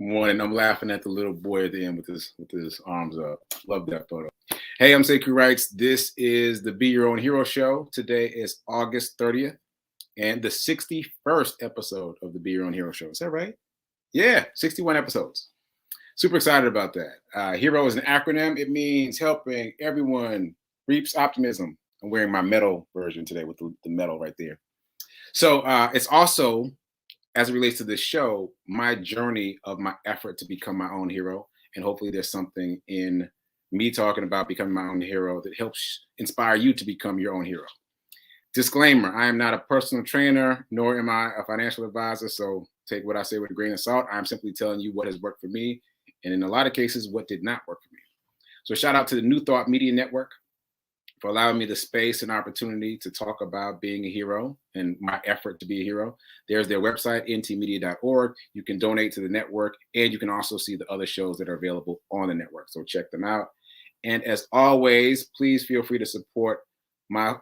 Morning. I'm laughing at the little boy at the end with his arms up. Love that photo. Hey, I'm Sekou Wrights. This is the Be Your Own Hero show. Today is August 30th and the 61st episode of the Be Your Own Hero show. Is that right? Yeah, 61 episodes. Super excited about that. HERO is an acronym. It means helping everyone reaps optimism. I'm wearing my metal version today with the metal right there. So it's also, as it relates to this show, my journey of my effort to become my own hero. And hopefully there's something in me talking about becoming my own hero that helps inspire you to become your own hero. Disclaimer, I am not a personal trainer, nor am I a financial advisor. So take what I say with a grain of salt. I'm simply telling you what has worked for me. And in a lot of cases, what did not work for me. So shout out to the New Thought Media Network for allowing me the space and opportunity to talk about being a hero and my effort to be a hero. There's their website, ntmedia.org. You can donate to the network, and you can also see the other shows that are available on the network. So check them out. And as always, please feel free to support my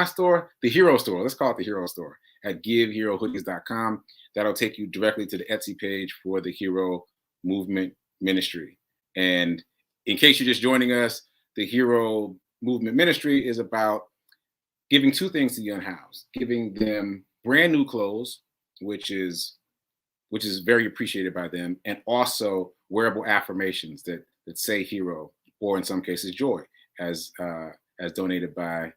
store, the Hero Store. Let's call it the Hero Store at giveherohoodies.com. That'll take you directly to the Etsy page for the Hero Movement Ministry. And in case you're just joining us, the Hero Movement Ministry is about giving two things to the unhoused: giving them brand new clothes, which is very appreciated by them, and also wearable affirmations that say hero, or in some cases joy, as donated by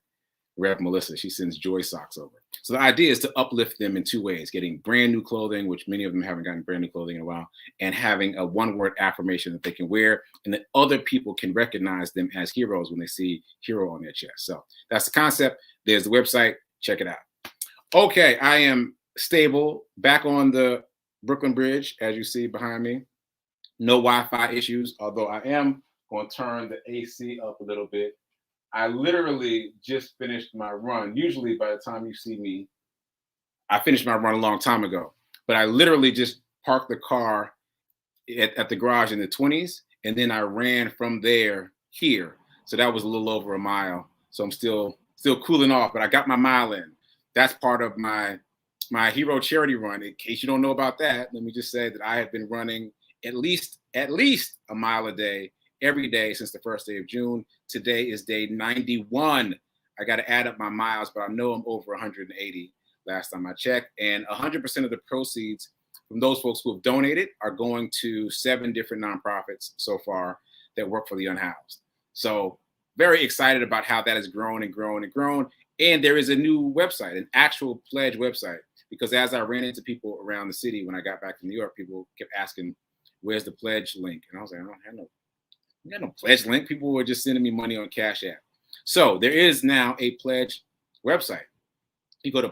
Rev Melissa. She sends joy socks over. So the idea is to uplift them in two ways: getting brand new clothing, which many of them haven't gotten brand new clothing in a while, and having a one-word affirmation that they can wear and that other people can recognize them as heroes when they see hero on their chest. So that's the concept. There's the website. Check it out. Okay, I am stable, back on the Brooklyn Bridge, as you see behind me. No Wi-Fi issues, although I am going to turn the AC up a little bit. I literally just finished my run. Usually by the time you see me, I finished my run a long time ago. But I literally just parked the car at the garage in the 20s, and then I ran from there here. So that was a little over a mile. So I'm still cooling off, but I got my mile in. That's part of my hero charity run. In case you don't know about that, let me just say that I have been running at least a mile a day every day since the first day of June. Today is day 91. I got to add up my miles, but I know I'm over 180 last time I checked. And 100% of the proceeds from those folks who have donated are going to 7 different nonprofits so far that work for the unhoused. So very excited about how that has grown and grown and grown. And there is a new website, an actual pledge website, because as I ran into people around the city when I got back to New York, people kept asking, where's the pledge link? And I was like, I got no pledge link. People were just sending me money on Cash App. So there is now a pledge website. You go to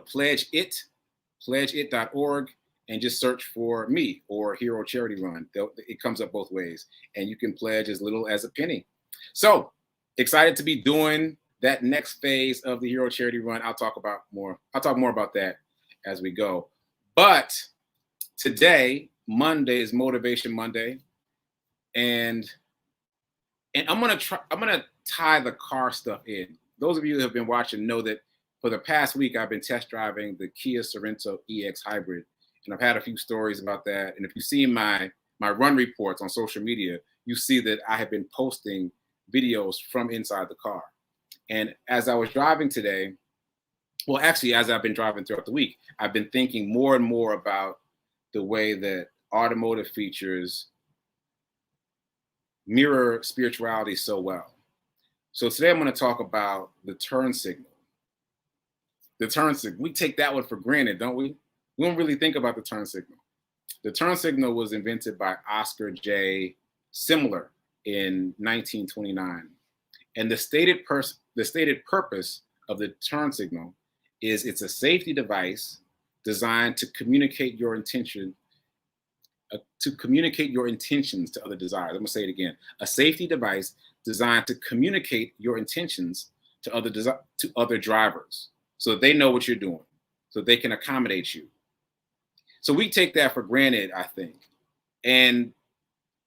pledgeit.org, and just search for me or Hero Charity Run. It comes up both ways, and you can pledge as little as a penny. So excited to be doing that next phase of the Hero Charity Run. I'll talk more about that as we go. But today, Monday, is Motivation Monday, and I'm gonna tie the car stuff in. Those of you who have been watching know that for the past week I've been test driving the Kia Sorento EX Hybrid, and I've had a few stories about that. And if you see my run reports on social media, you see that I have been posting videos from inside the car. And as I was driving today, well, actually, as I've been driving throughout the week, I've been thinking more and more about the way that automotive features mirror spirituality so well. So today I'm going to talk about the turn signal. The turn signal. We take that one for granted, don't we? We don't really think about the turn signal. The turn signal was invented by Oscar J. Simler in 1929. And the stated purpose of the turn signal is it's a safety device designed to communicate your intentions to other desires. I'm gonna say it again. A safety device designed to communicate your intentions to other drivers, so that they know what you're doing, so they can accommodate you. So we take that for granted, I think. And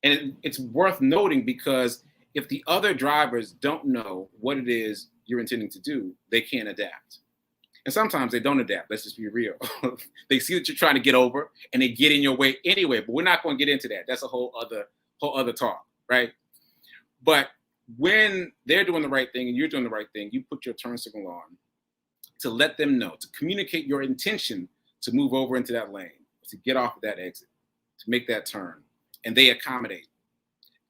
it's worth noting, because if the other drivers don't know what it is you're intending to do, they can't adapt. And sometimes they don't adapt. Let's just be real. They see that you're trying to get over and they get in your way anyway. But we're not going to get into that. That's a whole other talk, right? But when they're doing the right thing and you're doing the right thing, you put your turn signal on to let them know, to communicate your intention to move over into that lane, to get off of that exit, to make that turn. And they accommodate.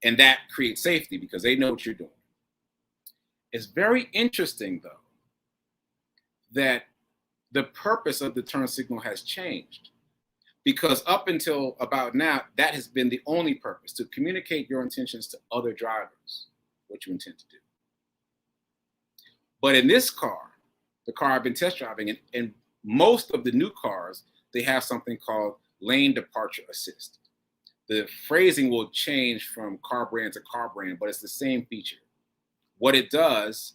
And that creates safety because they know what you're doing. It's very interesting, though, that the purpose of the turn signal has changed, because up until about now, that has been the only purpose, to communicate your intentions to other drivers, what you intend to do. But in this car, the car I've been test driving, and most of the new cars, they have something called lane departure assist. The phrasing will change from car brand to car brand, but it's the same feature. What it does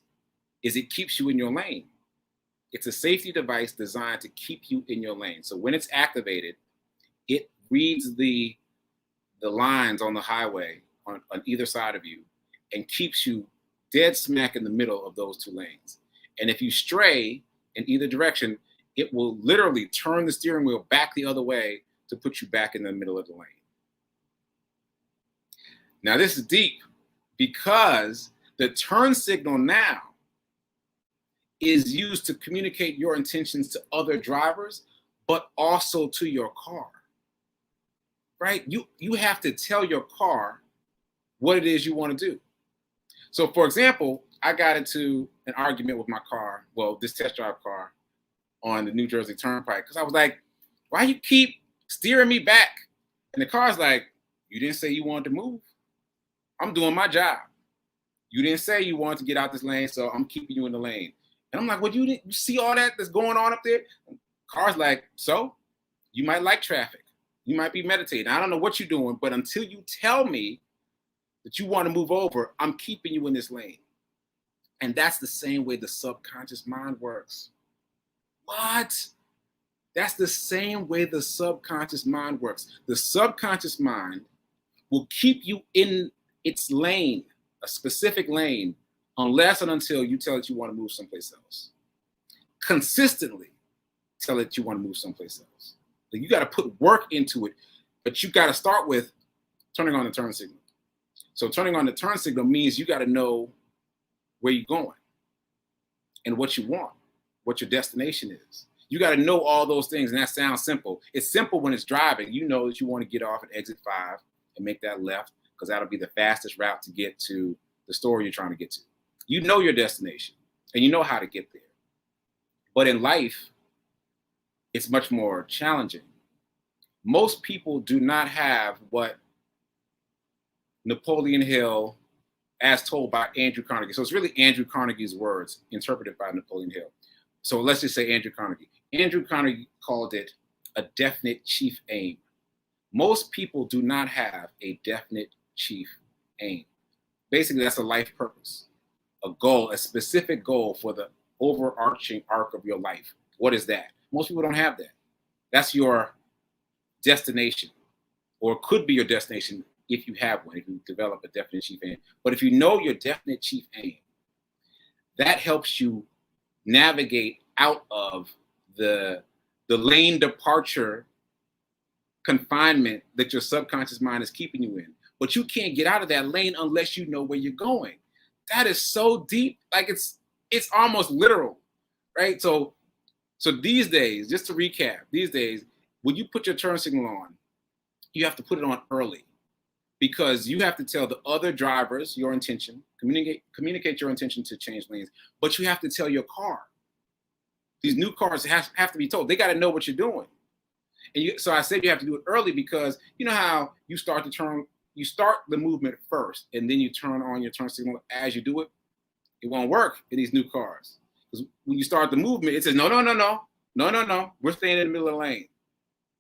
is it keeps you in your lane. It's a safety device designed to keep you in your lane. So when it's activated, it reads the lines on the highway on either side of you and keeps you dead smack in the middle of those two lanes. And if you stray in either direction, it will literally turn the steering wheel back the other way to put you back in the middle of the lane. Now, this is deep because the turn signal now is used to communicate your intentions to other drivers, but also to your car, right? You have to tell your car what it is you want to do. So, for example, I got into an argument with my car, well, this test drive car on the New Jersey Turnpike, because I was like, why you keep steering me back? And the car's like, you didn't say you wanted to move. I'm doing my job. You didn't say you wanted to get out this lane, so I'm keeping you in the lane. And I'm like, well, you see all that that's going on up there? Car's like, so you might like traffic. You might be meditating. I don't know what you're doing, but until you tell me that you want to move over, I'm keeping you in this lane. And that's the same way the subconscious mind works. What? That's the same way the subconscious mind works. The subconscious mind will keep you in its lane, a specific lane, unless and until you tell it you want to move someplace else. Consistently tell it you want to move someplace else. Like, you got to put work into it, but you got to start with turning on the turn signal. So turning on the turn signal means you got to know where you're going and what you want, what your destination is. You got to know all those things, and that sounds simple. It's simple when it's driving. You know that you want to get off at exit 5 and make that left, because that'll be the fastest route to get to the store you're trying to get to. You know your destination, and you know how to get there. But in life, it's much more challenging. Most people do not have what Napoleon Hill, as told by Andrew Carnegie. So it's really Andrew Carnegie's words interpreted by Napoleon Hill. So let's just say Andrew Carnegie. Andrew Carnegie called it a definite chief aim. Most people do not have a definite chief aim. Basically, that's a life purpose, a goal, a specific goal for the overarching arc of your life. What is that? Most people don't have that. That's your destination, or could be your destination if you have one, if you develop a definite chief aim. But if you know your definite chief aim, that helps you navigate out of the lane departure confinement that your subconscious mind is keeping you in. But you can't get out of that lane unless you know where you're going. That is so deep, like it's almost literal, right? So these days, just to recap, these days, when you put your turn signal on, you have to put it on early, because you have to tell the other drivers your intention, communicate your intention to change lanes, but you have to tell your car. These new cars have to be told. They got to know what you're doing. And so I said you have to do it early, because you know how you start the movement first, and then you turn on your turn signal as you do it. It won't work in these new cars, because when you start the movement, it says no. We're staying in the middle of the lane.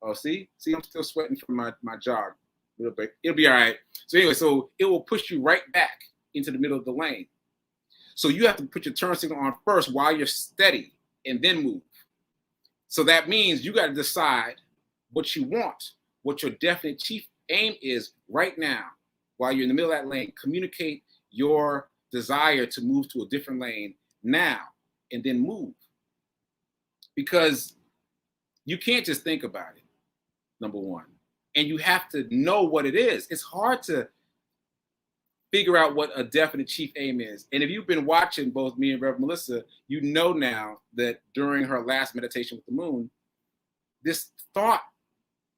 Oh, see, I'm still sweating from my jog. It'll be all right. So anyway, so it will push you right back into the middle of the lane. So you have to put your turn signal on first while you're steady, and then move. So that means you got to decide what you want, what your definite chief aim is right now while you're in the middle of that lane. Communicate your desire to move to a different lane now, and then move. because you can't just think about it, number one. And you have to know what it is. It's hard to figure out what a definite chief aim is. And if you've been watching both me and Rev Melissa, you know now that during her last meditation with the moon, this thought,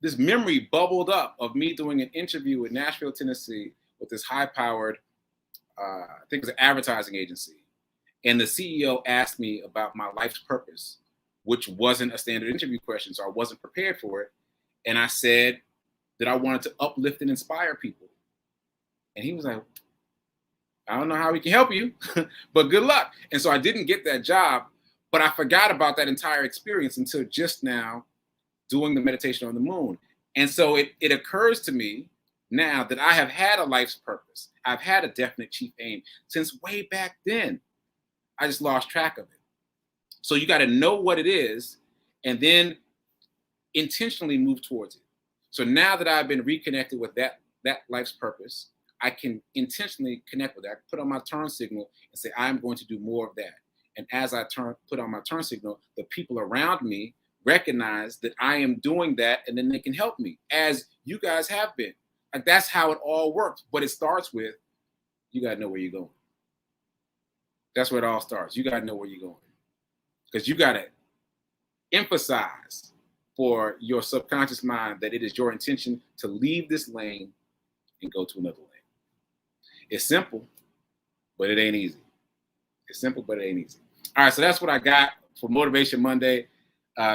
this memory bubbled up of me doing an interview in Nashville, Tennessee with this high-powered, I think it was an advertising agency. And the CEO asked me about my life's purpose, which wasn't a standard interview question, so I wasn't prepared for it. And I said that I wanted to uplift and inspire people. And he was like, I don't know how we can help you, but good luck. And so I didn't get that job, but I forgot about that entire experience until just now doing the meditation on the moon. And so it occurs to me now that I have had a life's purpose. I've had a definite chief aim since way back then. I just lost track of it. So you got to know what it is and then intentionally move towards it. So now that I've been reconnected with that life's purpose, I can intentionally connect with that. I can put on my turn signal and say, I'm going to do more of that. And as I put on my turn signal, the people around me recognize that I am doing that, and then they can help me, as you guys have been. Like, that's how it all works. But it starts with, you got to know where you're going. That's where it all starts. You got to know where you're going. Because you got to emphasize for your subconscious mind that it is your intention to leave this lane and go to another lane. It's simple, but it ain't easy. It's simple, but it ain't easy. All right, so that's what I got for Motivation Monday.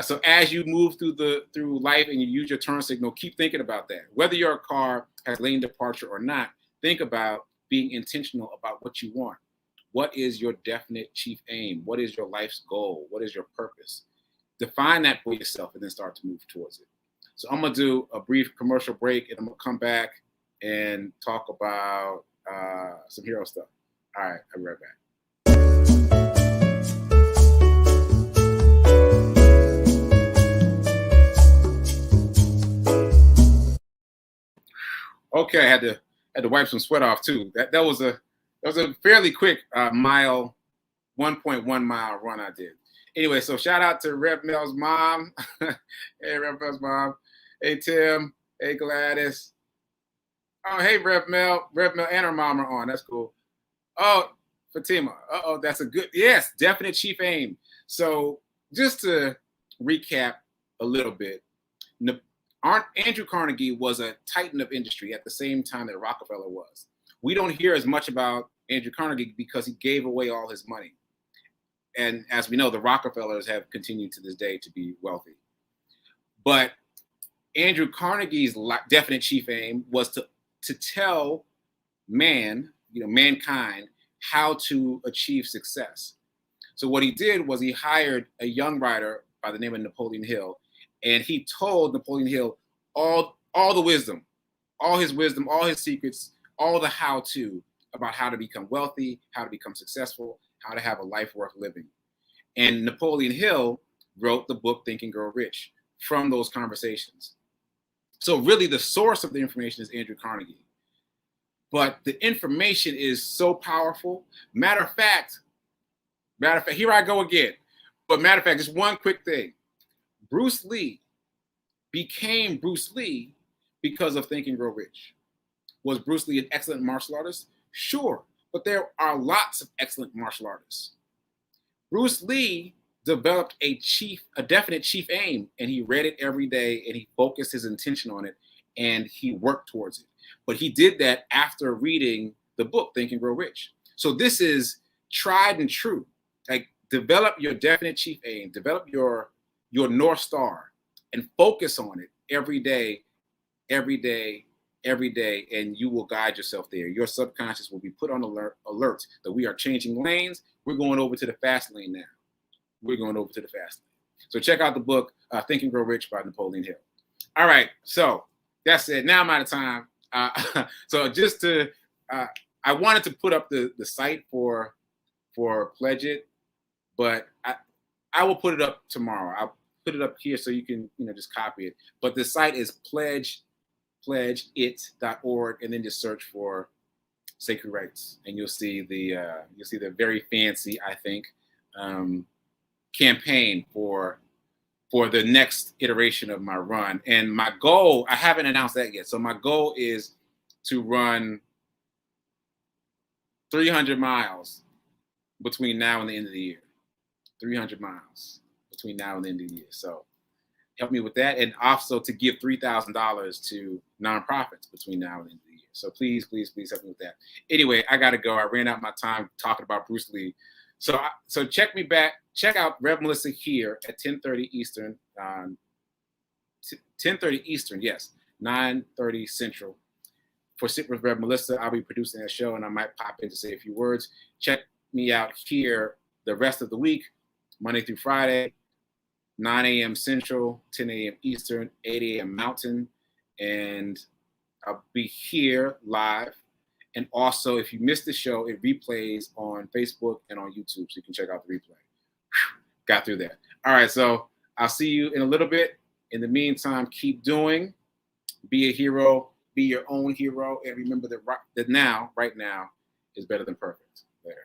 So as you move through life and you use your turn signal, keep thinking about that. Whether your car has lane departure or not, think about being intentional about what you want. What is your definite chief aim? What is your life's goal? What is your purpose? Define that for yourself and then start to move towards it. So I'm going to do a brief commercial break, and I'm going to come back and talk about some hero stuff. All right, I'll be right back. Okay, I had to wipe some sweat off too. That was a fairly quick 1.1 mile run I did. Anyway, so shout out to Rev Mel's mom. Hey, Rev Mel's mom. Hey, Tim. Hey, Gladys. Oh, hey, Rev Mel and her mom are on. That's cool. Oh, Fatima. That's a good, yes, definite chief aim. So just to recap a little bit, Andrew Carnegie was a titan of industry at the same time that Rockefeller was. We don't hear as much about Andrew Carnegie because he gave away all his money. And as we know, the Rockefellers have continued to this day to be wealthy. But Andrew Carnegie's definite chief aim was to tell mankind, how to achieve success. So what he did was he hired a young writer by the name of Napoleon Hill, and he told Napoleon Hill all the wisdom, all his secrets, all the how-to about how to become wealthy, how to become successful, how to have a life worth living. And Napoleon Hill wrote the book Think and Grow Rich from those conversations. So really the source of the information is Andrew Carnegie. But the information is so powerful. Matter of fact, here I go again. But matter of fact, just one quick thing. Bruce Lee became Bruce Lee because of Think and Grow Rich. Was Bruce Lee an excellent martial artist? Sure, but there are lots of excellent martial artists. Bruce Lee developed a definite chief aim, and he read it every day, and he focused his intention on it, and he worked towards it. But he did that after reading the book, Think and Grow Rich. So this is tried and true. Like, develop your definite chief aim, develop your North Star, and focus on it every day, and you will guide yourself there. Your subconscious will be put on alert that we are changing lanes. We're going over to the fast lane now. So check out the book, Think and Grow Rich by Napoleon Hill. All right, so that's it. Now I'm out of time. So just to, I wanted to put up the site for Pledge It, but I will put it up tomorrow. I'll put it up here so you can just copy it. But the site is pledgeit.org, and then just search for Sekou Writes, and you'll see the very fancy, I think, campaign for for the next iteration of my run. And my goal, I haven't announced that yet. So my goal is to run 300 miles between now and the end of the year. 300 miles between now and the end of the year. So help me with that. And also to give $3,000 to nonprofits between now and the end of the year. So please, please, please help me with that. Anyway, I got to go. I ran out my time talking about Bruce Lee. So check me back. Check out Rev Melissa here at 10:30 Eastern. 10:30 Eastern, yes. 9:30 Central. For Sit with Rev Melissa, I'll be producing that show, and I might pop in to say a few words. Check me out here the rest of the week, Monday through Friday, 9 a.m. Central, 10 a.m. Eastern, 8 a.m. Mountain, and I'll be here live. And also, if you missed the show, it replays on Facebook and on YouTube, so you can check out the replay. Got through that. All right, so I'll see you in a little bit. In the meantime, keep doing. Be a hero. Be your own hero. And remember that right now, is better than perfect. Later.